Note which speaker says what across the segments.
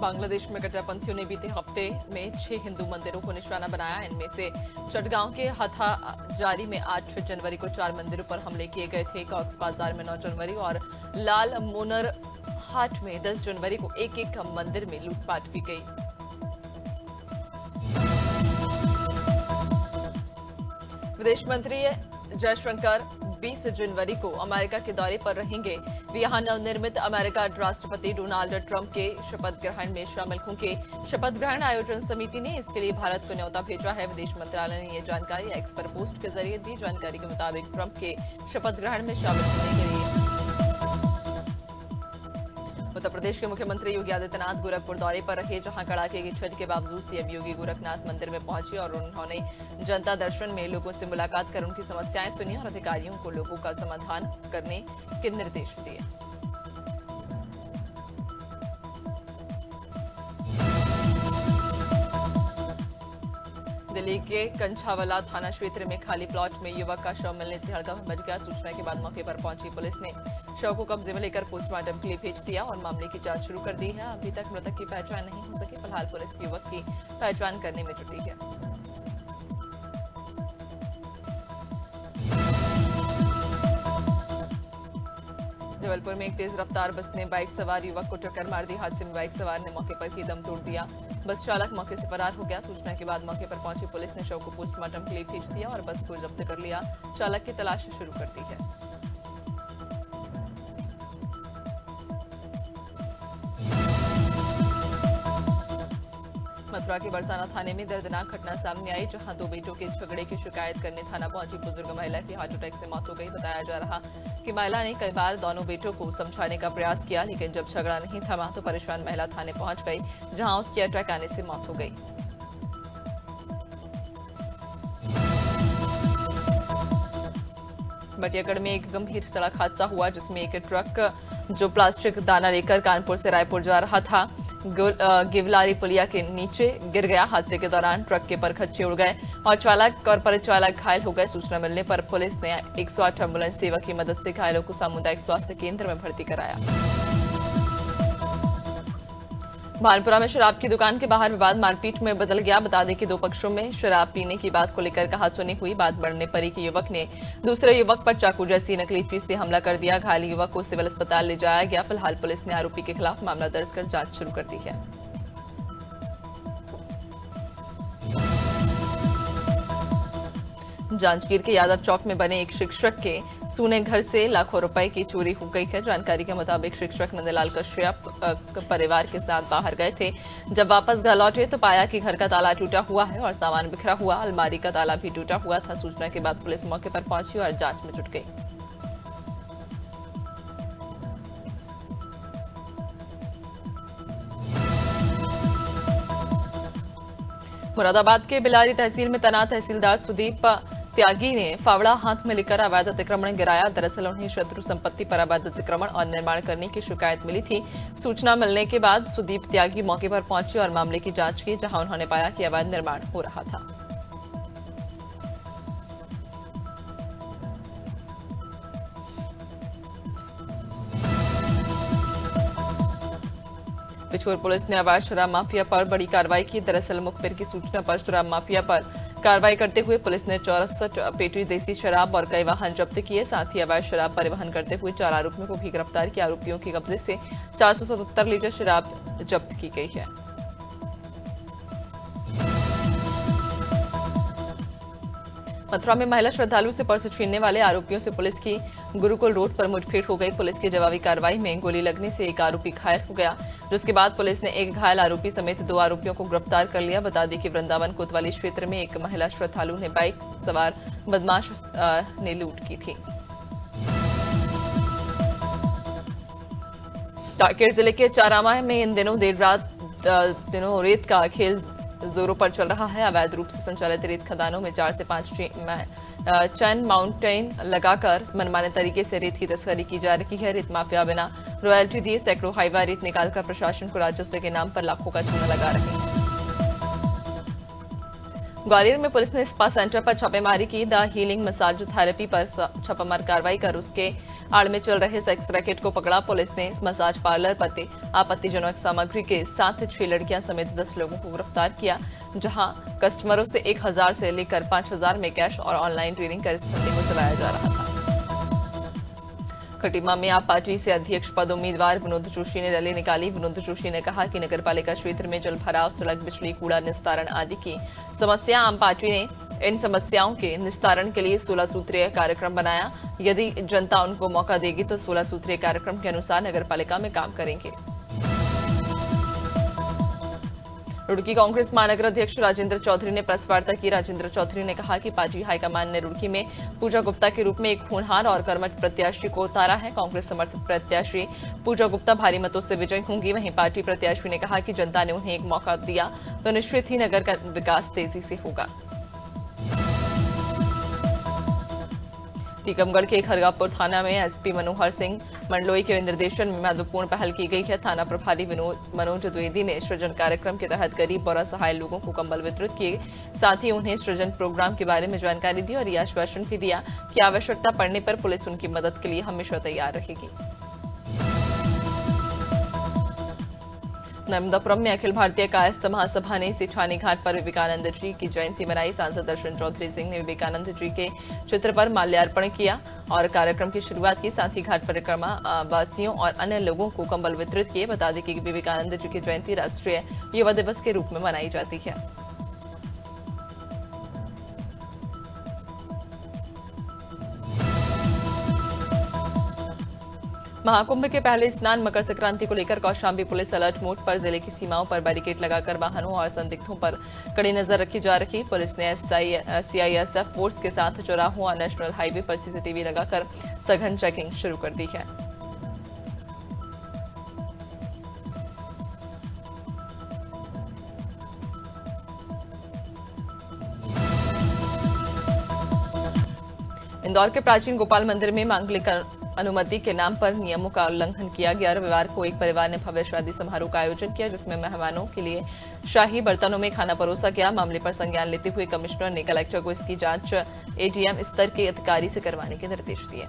Speaker 1: बांग्लादेश में कट्टरपंथियों ने बीते हफ्ते में 6 हिंदू मंदिरों को निशाना बनाया। इनमें से चटगांव के हथाजारी में 8 जनवरी को 4 मंदिरों पर हमले किए गए थे। कॉक्स बाजार में 9 जनवरी और लाल मोनर हाट में 10 जनवरी को एक मंदिर में लूटपाट की गई। विदेश मंत्री जयशंकर 20 जनवरी को अमेरिका के दौरे पर रहेंगे। वे यहां नवनिर्मित अमेरिका राष्ट्रपति डोनाल्ड ट्रंप के शपथ ग्रहण में शामिल होंगे। शपथ ग्रहण आयोजन समिति ने इसके लिए भारत को न्योता भेजा है। विदेश मंत्रालय ने यह जानकारी एक्स पर पोस्ट के जरिए दी। जानकारी के मुताबिक ट्रंप के शपथ ग्रहण में शामिल होने के लिए उत्तर प्रदेश के मुख्यमंत्री योगी आदित्यनाथ गोरखपुर दौरे पर रहे, जहां कड़ाके की ठंड के बावजूद सीएम योगी गोरखनाथ मंदिर में पहुंचे और उन्होंने जनता दर्शन में लोगों से मुलाकात कर उनकी समस्याएं सुनी और अधिकारियों को लोगों का समाधान करने के निर्देश दिए। दिल्ली के कंछावला थाना क्षेत्र में खाली प्लॉट में युवक का शव मिलने से हड़कंप मच गया। सूचना के बाद मौके पर पहुंची पुलिस ने शव को कब्जे में लेकर पोस्टमार्टम के लिए भेज दिया और मामले की जांच शुरू कर दी है। अभी तक मृतक की पहचान नहीं हो सकी। फिलहाल पुलिस युवक की पहचान करने में जुटी है। जबलपुर में एक तेज रफ्तार बस ने बाइक सवार युवक को टक्कर मार दी। हादसे में बाइक सवार ने मौके पर ही दम तोड़ दिया। बस चालक मौके से फरार हो गया। सूचना के बाद मौके पर पहुंची पुलिस ने शव को पोस्टमार्टम के लिए भेज दिया और बस को जब्त कर लिया। चालक की तलाश शुरू कर दी है। मथुरा के बरसाना थाने में दर्दनाक घटना सामने आई, जहां 2 बेटों के झगड़े की शिकायत करने थाना पहुंची बुजुर्ग महिला की हार्ट अटैक से मौत हो गई। बताया जा रहा कि महिला ने कई बार दोनों बेटों को समझाने का प्रयास किया, लेकिन जब झगड़ा नहीं थमा तो परेशान महिला थाने पहुंच गई, जहां उसकी अटैक आने से मौत हो गई। बटियागढ़ में एक गंभीर सड़क हादसा हुआ, जिसमें एक ट्रक जो प्लास्टिक दाना लेकर कानपुर से रायपुर जा रहा था गिवलारी पुलिया के नीचे गिर गया। हादसे के दौरान ट्रक के परखच्चे उड़ गए और चालक और परिचालक घायल हो गए। सूचना मिलने पर पुलिस ने 108 एम्बुलेंस सेवा की मदद से घायलों को सामुदायिक स्वास्थ्य केंद्र में भर्ती कराया। भानपुरा में शराब की दुकान के बाहर विवाद मारपीट में बदल गया। बता दें कि 2 पक्षों में शराब पीने की बात को लेकर कहासुनी हुई। बात बढ़ने पर एक युवक ने दूसरे युवक पर चाकू जैसी नकली चीज से हमला कर दिया। घायल युवक को सिविल अस्पताल ले जाया गया। फिलहाल पुलिस ने आरोपी के खिलाफ मामला दर्ज कर जांच शुरू कर दी है। जांजगीर के यादव चौक में बने एक शिक्षक के सूने घर से लाखों रुपए की चोरी हो गई है। जानकारी के मुताबिक शिक्षक नंदलाल कश्यप परिवार के साथ बाहर गए थे। जब वापस घर लौटे तो पाया कि घर का ताला टूटा हुआ है और सामान बिखरा हुआ। अलमारी का ताला भी टूटा हुआ था। सूचना के बाद पुलिस मौके पर पहुंची और जांच में जुट गई। मुरादाबाद के बिलारी तहसील में तैनात तहसीलदार सुदीप त्यागी ने फावड़ा हाथ में लेकर अवैध अतिक्रमण गिराया। दरअसल उन्हें शत्रु संपत्ति पर अवैध अतिक्रमण और निर्माण करने की शिकायत मिली थी। सूचना मिलने के बाद सुदीप त्यागी मौके पर पहुंचे और मामले की जांच की, जहां उन्होंने पाया कि अवैध निर्माण हो रहा था। पिछोर पुलिस ने अवैध शराब माफिया पर बड़ी कार्रवाई की। दरअसल मुखबिर की सूचना पर शराब माफिया पर कार्रवाई करते हुए पुलिस ने 64 पेटी देसी शराब और कई वाहन जब्त किए। साथ ही अवैध शराब परिवहन करते हुए 4 आरोपियों को भी गिरफ्तार किया। आरोपियों के कब्जे से 477 लीटर शराब जब्त की गई है। मथुरा में महिला श्रद्धालु से पर्स छीनने वाले आरोपियों से पुलिस की गुरुकुल रोड पर मुठभेड़ हो गई। पुलिस की जवाबी कार्रवाई में गोली लगने से एक आरोपी घायल हो गया, जिसके बाद पुलिस ने एक घायल आरोपी समेत 2 आरोपियों को गिरफ्तार कर लिया। बता दें कि वृंदावन कोतवाली क्षेत्र में एक महिला श्रद्धालु ने बाइक सवार बदमाश ने लूट की थी। कांकेर जिले के चारामा में इन दिनों देर रात रेत का खेल जोरों पर चल रहा है। अवैध रूप से संचालित रेत खदानों में 4 से 5 चैन माउंटेन लगाकर मनमाने तरीके से रेत की तस्करी की जा रही है। रेत माफिया बिना रॉयल्टी दिए सैकड़ों हाईवा रेत निकालकर प्रशासन को राजस्व के नाम पर लाखों का चूना लगा रहे हैं। ग्वालियर में पुलिस ने स्पा सेंटर पर छापेमारी की। द हीलिंग मसाज थेरेपी पर छापामार कार्रवाई कर उसके आड़ में चल रहे सेक्स रैकेट को पकड़ा। पुलिस ने इस मसाज पार्लर पर आपत्तिजनक सामग्री के साथ 6 लड़कियां समेत 10 लोगों को गिरफ्तार किया, जहां कस्टमरों से 1000 से लेकर 5000 में कैश और ऑनलाइन ट्रेडिंग कर इस धंधे को चलाया जा रहा था। खटीमा में आप पार्टी से अध्यक्ष पद उम्मीदवार विनोद जोशी ने रैली निकाली। विनोद जोशी ने कहा कि नगरपालिका क्षेत्र में जल भराव, सड़क, बिजली, कूड़ा निस्तारण आदि की समस्या आम पार्टी ने इन समस्याओं के निस्तारण के लिए 16 सूत्रीय कार्यक्रम बनाया। यदि जनता उनको मौका देगी तो 16 सूत्रीय कार्यक्रम के अनुसार नगरपालिका में काम करेंगे। रुड़की कांग्रेस महानगर अध्यक्ष राजेंद्र चौधरी ने प्रेस वार्ता की। राजेंद्र चौधरी ने कहा कि पार्टी हाईकमान ने रुड़की में पूजा गुप्ता के रूप में एक होनहार और कर्मठ प्रत्याशी को उतारा है। कांग्रेस समर्थित प्रत्याशी पूजा गुप्ता भारी मतों से विजयी होंगी। वहीं पार्टी प्रत्याशी ने कहा कि जनता ने उन्हें एक मौका दिया तो निश्चित ही नगर का विकास तेजी से होगा। टीकमगढ़ के खरगापुर थाना में एसपी मनोहर सिंह मंडलोई के निर्देशन में महत्वपूर्ण पहल की गई है। थाना प्रभारी मनोज द्विवेदी ने सृजन कार्यक्रम के तहत गरीब और असहाय लोगों को कंबल वितरित किए। साथ ही उन्हें सृजन प्रोग्राम के बारे में जानकारी दी और यह आश्वासन भी दिया कि आवश्यकता पड़ने पर पुलिस उनकी मदद के लिए हमेशा तैयार रहेगी। नर्मदापुरम में अखिल भारतीय कायस्थ महासभा ने सिठानी घाट पर विवेकानंद जी की जयंती मनाई। सांसद दर्शन चौधरी सिंह ने विवेकानंद जी के चित्र पर माल्यार्पण किया और कार्यक्रम की शुरुआत की। साथ ही घाट परिक्रमा वासियों और अन्य लोगों को कंबल वितरित किए। बता दें कि विवेकानंद जी की जयंती राष्ट्रीय युवा दिवस के रूप में मनाई जाती है। महाकुंभ के पहले स्नान मकर संक्रांति को लेकर कौशाम्बी पुलिस अलर्ट मोड पर। जिले की सीमाओं पर बैरिकेड लगाकर वाहनों और संदिग्धों पर कड़ी नजर रखी जा रही। पुलिस ने सीआईएसएफ फोर्स के साथ चौराहों और नेशनल हाईवे पर सीसीटीवी लगाकर सघन चेकिंग शुरू कर दी है। इंदौर के प्राचीन गोपाल मंदिर में मांगलिक अनुमति के नाम पर नियमों का उल्लंघन किया गया। रविवार को एक परिवार ने भव्य शादी समारोह का आयोजन किया, जिसमें मेहमानों के लिए शाही बर्तनों में खाना परोसा गया। मामले पर संज्ञान लेते हुए कमिश्नर ने कलेक्टर को इसकी जांच एडीएम स्तर के अधिकारी से करवाने के निर्देश दिए।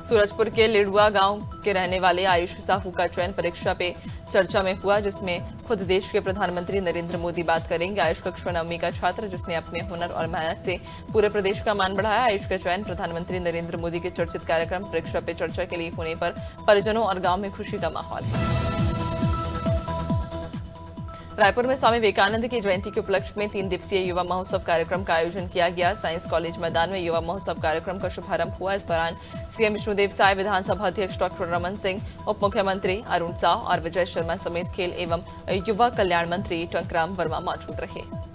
Speaker 1: सूरजपुर के लिडुआ गांव के रहने वाले आयुष साहू का चयन परीक्षा पे चर्चा में हुआ, जिसमें खुद देश के प्रधानमंत्री नरेंद्र मोदी बात करेंगे। आयुष कक्षा 9वीं का छात्र जिसने अपने हुनर और मेहनत से पूरे प्रदेश का मान बढ़ाया। आयुष का चयन प्रधानमंत्री नरेंद्र मोदी के चर्चित कार्यक्रम परीक्षा पे चर्चा के लिए होने पर परिजनों और गांव में खुशी का माहौल है। रायपुर में स्वामी विवेकानंद की जयंती के उपलक्ष्य में 3 दिवसीय युवा महोत्सव कार्यक्रम का आयोजन किया गया। साइंस कॉलेज मैदान में युवा महोत्सव कार्यक्रम का शुभारंभ हुआ। इस दौरान सीएम विष्णुदेव साय, विधानसभा अध्यक्ष डॉक्टर रमन सिंह, उप मुख्यमंत्री अरुण साव और विजय शर्मा समेत खेल एवं युवा कल्याण मंत्री टंकराम वर्मा मौजूद रहे।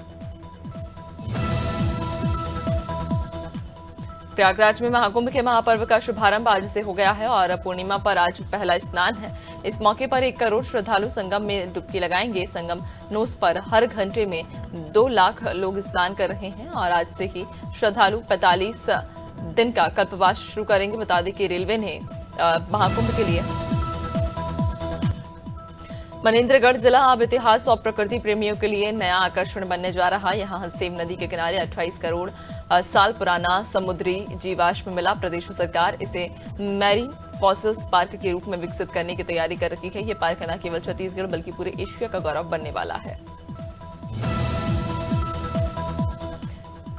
Speaker 1: प्रयागराज में महाकुंभ के महापर्व का शुभारंभ आज से हो गया है और पूर्णिमा पर आज पहला स्नान है। इस मौके पर 1 करोड़ श्रद्धालु संगम में डुबकी लगाएंगे। संगम नोस पर हर घंटे में 2 लाख लोग स्नान कर रहे हैं और आज से ही श्रद्धालु 45 दिन का कल्पवास शुरू करेंगे। बता दें कि रेलवे ने महाकुंभ के लिए मनेंद्रगढ़ जिला अब इतिहास और प्रकृति प्रेमियों के लिए नया आकर्षण बनने जा रहा है। यहाँ हसदेव नदी के किनारे 28 करोड़ साल पुराना समुद्री जीवाश्म मिला। प्रदेश सरकार इसे मैरीन फॉसिल्स पार्क के रूप में विकसित करने की तैयारी कर रही है। ये पार्क न केवल छत्तीसगढ़ बल्कि पूरे एशिया का गौरव बनने वाला है।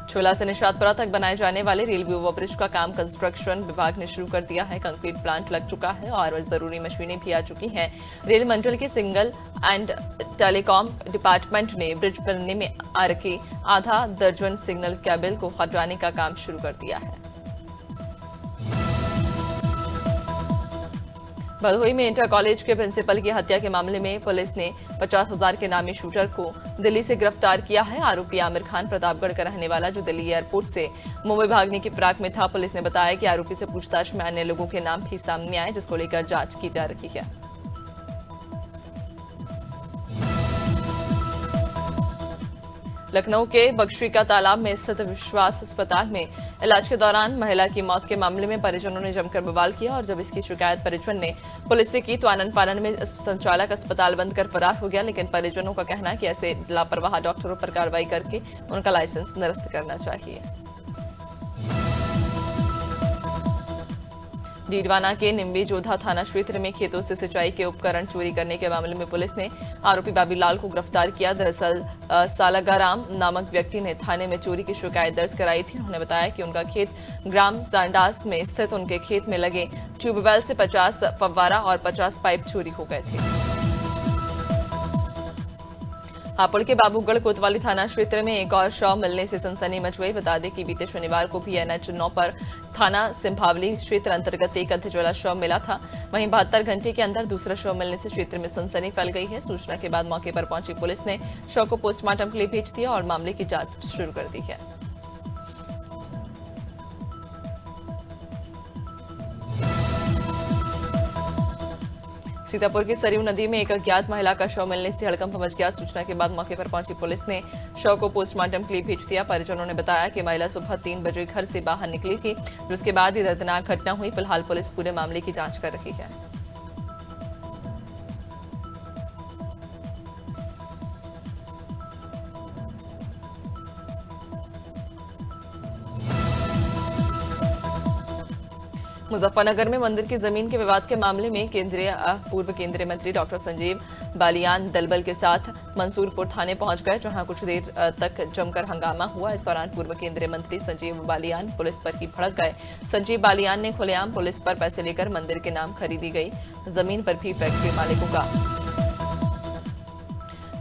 Speaker 1: छोला से निशातपुरा तक बनाए जाने वाले रेलवे ओवरब्रिज का काम कंस्ट्रक्शन विभाग ने शुरू कर दिया है। कंक्रीट प्लांट लग चुका है और जरूरी मशीनें भी आ चुकी हैं। रेल मंडल के सिग्नल एंड टेलीकॉम डिपार्टमेंट ने ब्रिज बनने में आ रखे आधा दर्जन सिग्नल केबल को हटाने का काम शुरू कर दिया है। भदोही में इंटर कॉलेज के प्रिंसिपल की हत्या के मामले में पुलिस ने 50,000 के नामी शूटर को दिल्ली से गिरफ्तार किया है। आरोपी आमिर खान प्रतापगढ़ का रहने वाला जो दिल्ली एयरपोर्ट से मुंबई भागने की फिराक में था। पुलिस ने बताया कि आरोपी से पूछताछ में अन्य लोगों के नाम भी सामने आए, जिसको लेकर जांच की जा रही है। लखनऊ के बख्शी का तालाब में स्थित विश्वास अस्पताल में इलाज के दौरान महिला की मौत के मामले में परिजनों ने जमकर बवाल किया और जब इसकी शिकायत परिजन ने पुलिस से की तो आनन फानन में संचालक अस्पताल बंद कर फरार हो गया। लेकिन परिजनों का कहना है कि ऐसे लापरवाह डॉक्टरों पर कार्रवाई करके उनका लाइसेंस निरस्त करना चाहिए। डीडवाना के निम्बी जोधा थाना क्षेत्र में खेतों से सिंचाई के उपकरण चोरी करने के मामले में पुलिस ने आरोपी बाबीलाल को गिरफ्तार किया। दरअसल सालागाराम नामक व्यक्ति ने थाने में चोरी की शिकायत दर्ज कराई थी। उन्होंने बताया कि उनका खेत ग्राम सांडास में स्थित उनके खेत में लगे ट्यूबवेल से 50 फव्वारा और 50 पाइप चोरी हो गए थे। हापुड़ के बाबूगढ़ कोतवाली थाना क्षेत्र में एक और शव मिलने से सनसनी मच गई। बता दें कि बीते शनिवार को भी NH 9 पर थाना सिंभावली क्षेत्र अंतर्गत एक अधजला शव मिला था। वहीं 72 घंटे के अंदर दूसरा शव मिलने से क्षेत्र में सनसनी फैल गई है। सूचना के बाद मौके पर पहुंची पुलिस ने शव को पोस्टमार्टम के लिए भेज दिया और मामले की जांच शुरू कर दी है। सीतापुर की सरयू नदी में एक अज्ञात महिला का शव मिलने से हड़कंप मच गया। सूचना के बाद मौके पर पहुंची पुलिस ने शव को पोस्टमार्टम के लिए भेज दिया। परिजनों ने बताया कि महिला सुबह 3 बजे घर से बाहर निकली थी, जिसके बाद ये दर्दनाक घटना हुई। फिलहाल पुलिस पूरे मामले की जांच कर रही है। मुजफ्फरनगर में मंदिर की जमीन के विवाद के मामले में पूर्व केंद्रीय मंत्री डॉक्टर संजीव बालियान दलबल के साथ मंसूरपुर थाने पहुंच गए, जहां कुछ देर तक जमकर हंगामा हुआ। इस दौरान पूर्व केंद्रीय मंत्री संजीव बालियान पुलिस पर ही भड़क गए। संजीव बालियान ने खुलेआम पुलिस पर पैसे लेकर मंदिर के नाम खरीदी गई जमीन पर भी फैक्ट्री मालिकों का।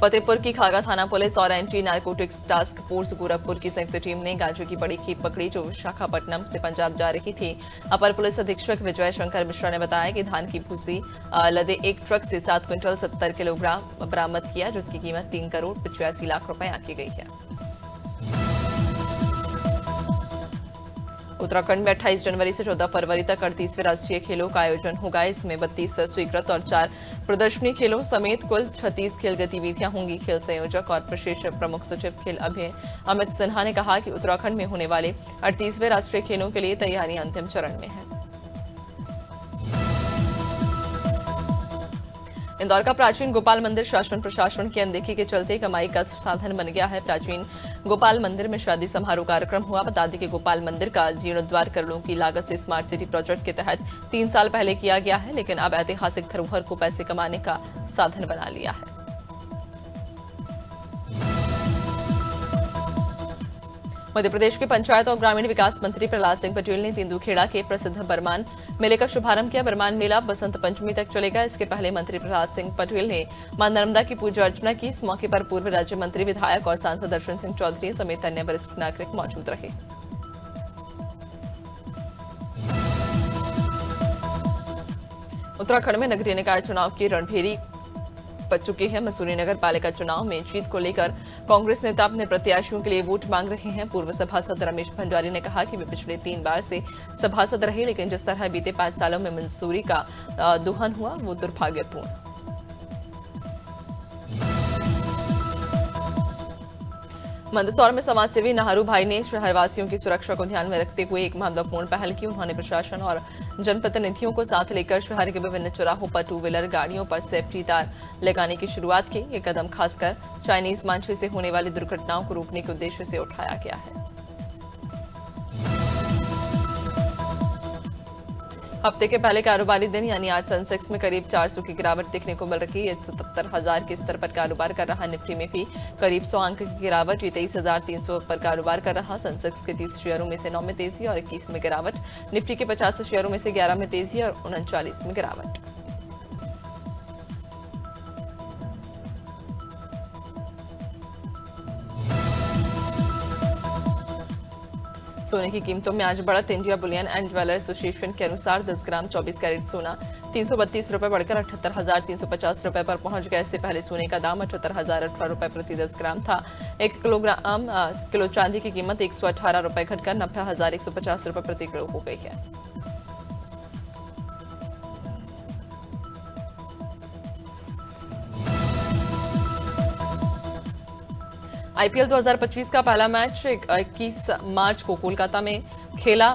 Speaker 1: फतेहपुर की खागा थाना पुलिस और anti narcotics task force Gorakhpur की संयुक्त टीम ने गांजे की बड़ी खेप पकड़ी जो विशाखापट्टनम से पंजाब जा रही थी। अपर पुलिस अधीक्षक विजय शंकर मिश्रा ने बताया कि धान की भूसी लदे एक ट्रक से 7 क्विंटल 70 किलोग्राम बरामद किया, जिसकी कीमत 3 करोड़ 85 लाख रुपए आंकी गई है। उत्तराखंड में 28 जनवरी से 14 फरवरी तक 38वें राष्ट्रीय खेलों का आयोजन होगा। इसमें 32 स्वीकृत और 4 प्रदर्शनी खेलों समेत कुल 36 खेल गतिविधियां होंगी। खेल संयोजक और विशेष प्रमुख सचिव खेल अमित सिन्हा ने कहा कि उत्तराखंड में होने वाले 38वें राष्ट्रीय खेलों के लिए तैयारियां अंतिम चरण में है। इंदौर का प्राचीन गोपाल मंदिर शासन प्रशासन की अनदेखी के चलते कमाई का साधन बन गया है। प्राचीन गोपाल मंदिर में शादी समारोह कार्यक्रम हुआ। बता दें कि गोपाल मंदिर का जीर्णोद्वार करोड़ों की लागत से स्मार्ट सिटी प्रोजेक्ट के तहत 3 साल पहले किया गया है, लेकिन अब ऐतिहासिक धरोहर को पैसे कमाने का साधन बना लिया है। मध्य प्रदेश के पंचायत और ग्रामीण विकास मंत्री प्रहलाद सिंह पटेल ने तेंदुखेड़ा के प्रसिद्ध बरमान मेले का शुभारंभ किया। बरमान मेला बसंत पंचमी तक चलेगा। इसके पहले मंत्री प्रहलाद सिंह पटेल ने मां नर्मदा की पूजा अर्चना की। इस मौके पर पूर्व राज्य मंत्री, विधायक और सांसद दर्शन सिंह चौधरी समेत अन्य वरिष्ठ नागरिक मौजूद रहे। उत्तराखंड में नगरीय निकाय चुनाव की रणभेरी बच चुकी है। मसूरी नगर पालिका चुनाव में जीत को लेकर कांग्रेस नेता अपने प्रत्याशियों के लिए वोट मांग रहे हैं। पूर्व सभासद रमेश भंडारी ने कहा कि वे पिछले 3 बार से सभासद रहे, लेकिन जिस तरह बीते 5 सालों में मंसूरी का दोहन हुआ वो दुर्भाग्यपूर्ण। मंदसौर में समाजसेवी नाहरू भाई ने शहरवासियों की सुरक्षा को ध्यान में रखते हुए एक महत्वपूर्ण पहल की। उन्होंने प्रशासन और जनप्रतिनिधियों को साथ लेकर शहर के विभिन्न चौराहों पर 2 व्हीलर गाड़ियों पर सेफ्टी तार लगाने की शुरुआत की। ये कदम खासकर चाइनीज मांझे से होने वाली दुर्घटनाओं को रोकने के उद्देश्य से उठाया गया है। हफ्ते के पहले कारोबारी दिन यानी आज सेंसेक्स में करीब 400 की गिरावट देखने को मिल रही है। 77,000 के स्तर पर कारोबार कर रहा। निफ्टी में भी करीब 100 अंक की गिरावट, 23,300 पर कारोबार कर रहा। सेंसेक्स के 30 शेयरों में से 9 में तेजी और 21 में गिरावट। निफ्टी के 50 शेयरों में से 11 में तेजी और 39 में गिरावट। सोने की कीमतों में आज बढ़त। India Boolean and jeweller association के अनुसार 10 ग्राम 24 कैरेट सोना 332 रुपए बढ़कर 78,350 रुपए पर पहुंच गया। इससे पहले सोने का दाम 78,018 रुपए प्रति 10 ग्राम था। 1 किलो चांदी की कीमत 118 रुपए घटकर 90,150 रुपए प्रति किलो हो गई है। आईपीएल 2025 का पहला मैच 21 मार्च को कोलकाता में खेला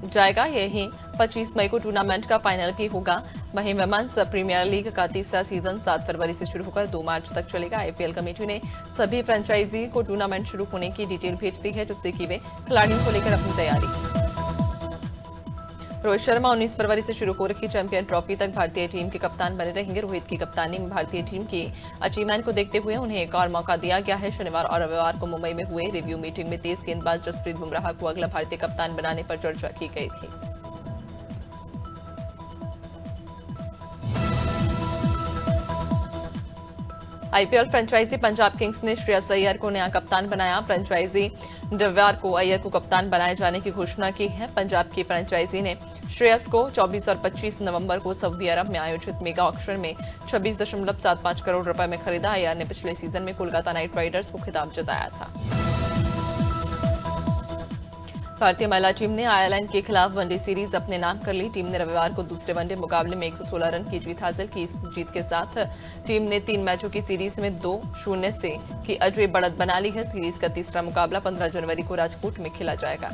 Speaker 1: जाएगा। यही 25 मई को टूर्नामेंट का फाइनल भी होगा। वहीं वुमेन्स प्रीमियर लीग का तीसरा सीजन 7 फरवरी से शुरू होकर 2 मार्च तक चलेगा। आईपीएल कमेटी ने सभी फ्रेंचाइजी को टूर्नामेंट शुरू होने की डिटेल भेज दी है, जिससे कि वे खिलाड़ियों को लेकर अपनी तैयारी। रोहित शर्मा 19 फरवरी से शुरू हो रखी चैंपियन ट्रॉफी तक भारतीय टीम के कप्तान बने रहेंगे। रोहित की कप्तानी में भारतीय टीम की अचीवमेंट को देखते हुए उन्हें एक और मौका दिया गया है। शनिवार और रविवार को मुंबई में हुए रिव्यू मीटिंग में तेज गेंदबाज जसप्रीत बुमराह को अगला भारतीय कप्तान बनाने पर चर्चा की गई थी। आईपीएल फ्रेंचाइजी पंजाब किंग्स ने श्रेयस अय्यर को नया कप्तान बनाया। फ्रेंचाइजी रविवार को अय्यर को कप्तान बनाए जाने की घोषणा की है। पंजाब की फ्रेंचाइजी ने श्रेयस को 24 और 25 नवंबर को सऊदी अरब में आयोजित मेगा ऑक्शन में 26.75 करोड़ रुपए में खरीदा। अय्यर ने पिछले सीजन में कोलकाता नाइट राइडर्स को खिताब जताया था। भारतीय महिला टीम ने आयरलैंड के खिलाफ वनडे सीरीज अपने नाम कर ली। टीम ने रविवार को दूसरे वनडे मुकाबले में 116 रन की जीत हासिल की। इस जीत के साथ टीम ने 3 मैचों की सीरीज में 2-0 से की अजय बढ़त बना ली है। सीरीज का तीसरा मुकाबला 15 जनवरी को राजकोट में खेला जाएगा।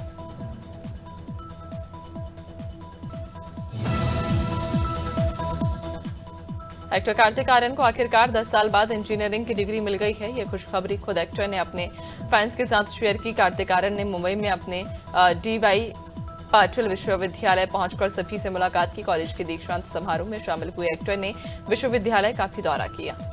Speaker 1: एक्टर कार्तिक आर्यन को आखिरकार 10 साल बाद इंजीनियरिंग की डिग्री मिल गई है। यह खुशखबरी खुद एक्टर ने अपने फैंस के साथ शेयर की। कार्तिक आर्यन ने मुंबई में अपने डीवाई पाटिल विश्वविद्यालय पहुंचकर सभी से मुलाकात की। कॉलेज के दीक्षांत समारोह में शामिल हुए एक्टर ने विश्वविद्यालय का भी दौरा किया।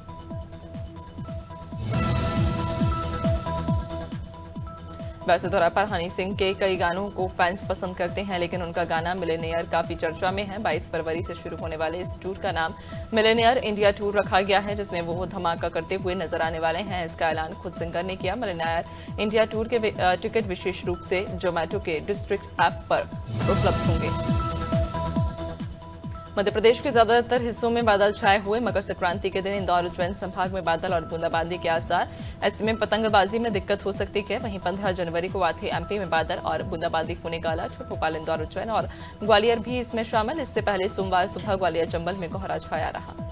Speaker 1: वैसे तौर पर हनी सिंह के कई गानों को फैंस पसंद करते हैं, लेकिन उनका गाना मिलेनियर काफी चर्चा में है। 22 फरवरी से शुरू होने वाले इस टूर का नाम मिलेनियर इंडिया टूर रखा गया है, जिसमें वो धमाका करते हुए नजर आने वाले हैं। इसका ऐलान खुद सिंगर ने किया। मिलेनियर इंडिया टूर के टिकट विशेष रूप से जोमेटो के डिस्ट्रिक्ट ऐप पर उपलब्ध होंगे। मध्य प्रदेश के ज्यादातर हिस्सों में बादल छाए हुए। मकर संक्रांति के दिन इंदौर उज्जैन संभाग में बादल और बूंदाबांदी के आसार। ऐसे में पतंगबाजी में दिक्कत हो सकती है। वहीं 15 जनवरी को आधे एमपी में बादल और बूंदाबांदी होने का अलर्ट। भोपाल, इंदौर, उज्जैन और ग्वालियर भी इसमें शामिल। इससे पहले सोमवार सुबह ग्वालियर चंबल में कोहरा छाया रहा।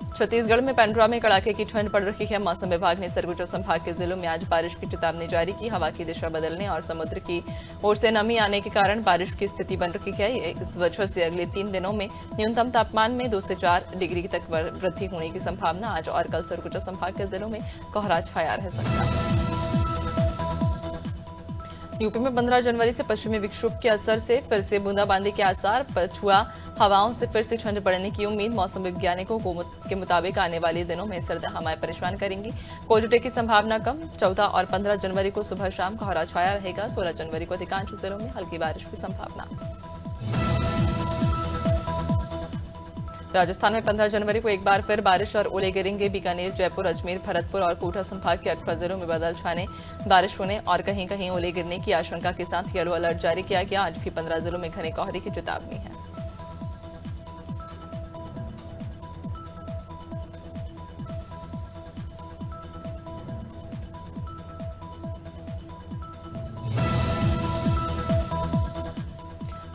Speaker 1: छत्तीसगढ़ में पेंड्रा में कड़ाके की ठंड पड़ रही है। मौसम विभाग ने सरगुजा संभाग के जिलों में आज बारिश की चेतावनी जारी की। हवा की दिशा बदलने और समुद्र की ओर से नमी आने के कारण बारिश की स्थिति बन रही है। इस वजह से अगले 3 दिनों में न्यूनतम तापमान में 2 से 4 डिग्री तक वृद्धि होने की संभावना। आज और कल सरगुजा संभाग के जिलों में कोहरा छाया रह सकता है। यूपी में 15 जनवरी से पश्चिमी विक्षोभ के असर से फिर से बूंदाबांदी के आसार। पछुआ हवाओं से फिर से ठंड बढ़ने की उम्मीद। मौसम वैज्ञानिकों के मुताबिक आने वाले दिनों में सर्द हवाएं परेशान करेंगी। कोल्ड की संभावना कम। 14 और 15 जनवरी को सुबह शाम कोहरा छाया रहेगा। 16 जनवरी को अधिकांश जिलों में हल्की बारिश की संभावना। राजस्थान में 15 जनवरी को एक बार फिर बारिश और ओले गिरेंगे। बीकानेर, जयपुर, अजमेर, भरतपुर और कोटा संभाग के 18 जिलों में बादल छाने, बारिश होने और कहीं कहीं ओले गिरने की आशंका के साथ येलो अलर्ट जारी किया गया। आज भी 15 जिलों में घने कोहरे की चेतावनी है।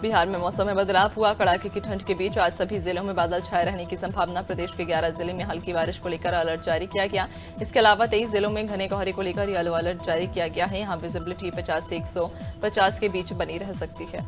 Speaker 1: बिहार में मौसम में बदलाव हुआ। कड़ाके की ठंड के बीच आज सभी जिलों में बादल छाए रहने की संभावना। प्रदेश के 11 जिले में हल्की बारिश को लेकर अलर्ट जारी किया गया। इसके अलावा 23 जिलों में घने कोहरे को लेकर येलो अलर्ट जारी किया गया है। यहाँ विजिबिलिटी 50 से 150 के बीच बनी रह सकती है।